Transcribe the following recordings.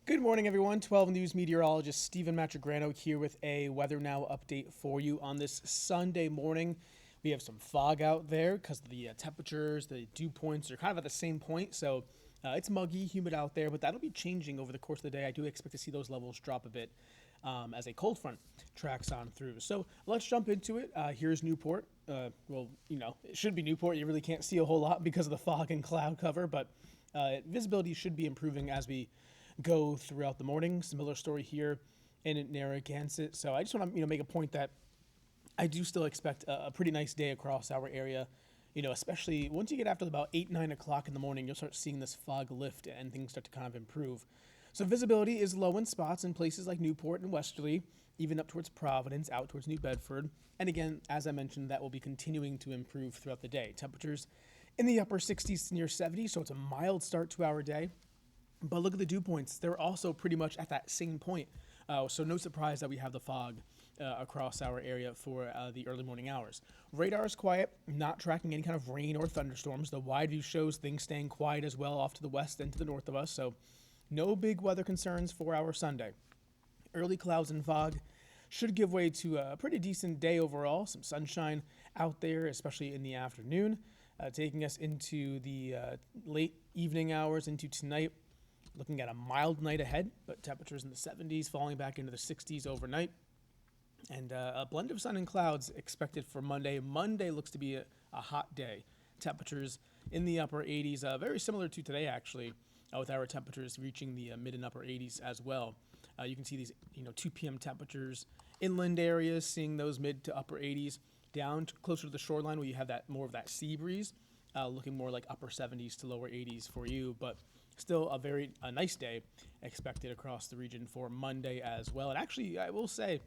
Good morning, everyone. 12 News meteorologist Stephen Matrigrano here with a Weather Now update for you on this Sunday morning. We have some fog out there because the temperatures, the dew points are kind of at the same point. So it's muggy, humid out there, but that'll be changing over the course of the day. I do expect to see those levels drop a bit as a cold front tracks on through. So let's jump into it. Here's Newport. It should be Newport. You really can't see a whole lot because of the fog and cloud cover, but visibility should be improving as we go throughout the morning. Similar story here in Narragansett. So I just want to make a point that I do still expect a pretty nice day across our area. Especially once you get after about 8-9 o'clock in the morning, you'll start seeing this fog lift and things start to kind of improve. So visibility is low in spots in places like Newport and Westerly, even up towards Providence, out towards New Bedford. And again, as I mentioned, that will be continuing to improve throughout the day. Temperatures in the upper 60s to near 70s, so it's a mild start to our day. But look at the dew points. They're also pretty much at that same point. So no surprise that we have the fog across our area for the early morning hours. Radar is quiet, not tracking any kind of rain or thunderstorms. The wide view shows things staying quiet as well off to the west and to the north of us. So no big weather concerns for our Sunday. Early clouds and fog should give way to a pretty decent day overall. Some sunshine out there, especially in the afternoon, taking us into the late evening hours into tonight. Looking at a mild night ahead, but temperatures in the 70s, falling back into the 60s overnight. And a blend of sun and clouds expected for Monday. Monday looks to be a hot day. Temperatures in the upper 80s, very similar to today, actually, with our temperatures reaching the mid and upper 80s as well. You can see these 2 p.m. temperatures. Inland areas, seeing those mid to upper 80s. Down to closer to the shoreline where you have that more of that sea breeze, looking more like upper 70s to lower 80s for you. But still a nice day expected across the region for Monday as well. And actually, I will say,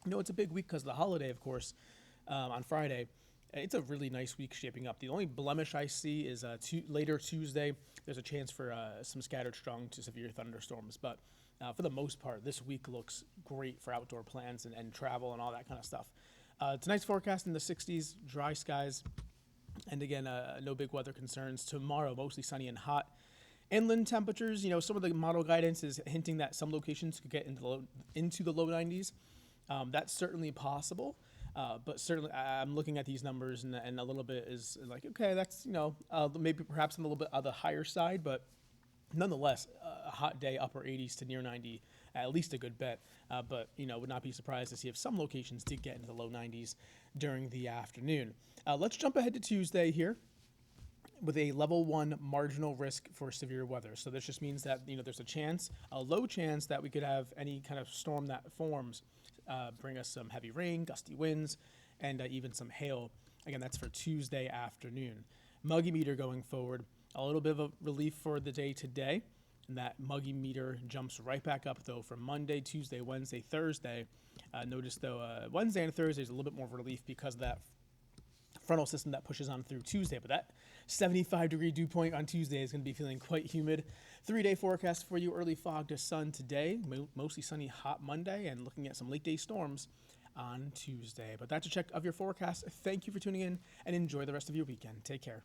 it's a big week because of the holiday, of course, on Friday. It's a really nice week shaping up. The only blemish I see is later Tuesday. There's a chance for some scattered strong to severe thunderstorms. But for the most part, this week looks great for outdoor plans and travel and all that kind of stuff. Tonight's forecast in the 60s, dry skies. And again, no big weather concerns. Tomorrow, mostly sunny and hot. Inland temperatures, some of the model guidance is hinting that some locations could get into the low 90s. That's certainly possible, but certainly I'm looking at these numbers and a little bit is like, okay, that's, maybe perhaps on a little bit on the higher side, but nonetheless, a hot day, upper 80s to near 90, at least a good bet. But would not be surprised to see if some locations did get into the low 90s during the afternoon. Let's jump ahead to Tuesday here, with a level 1 marginal risk for severe weather. So this just means that there's a low chance that we could have any kind of storm that forms, bring us some heavy rain, gusty winds, and even some hail. Again, that's for Tuesday afternoon. Muggy meter going forward, a little bit of a relief for the day today. And that muggy meter jumps right back up, though, for Monday, Tuesday, Wednesday, Thursday. Notice, though, Wednesday and Thursday is a little bit more relief because of that frontal system that pushes on through Tuesday. But that 75-degree dew point on Tuesday is going to be feeling quite humid. 3-day forecast for you: early fog to sun today, mostly sunny, hot Monday, and looking at some late day storms on Tuesday. But that's a check of your forecast. Thank you for tuning in and enjoy the rest of your weekend. Take care.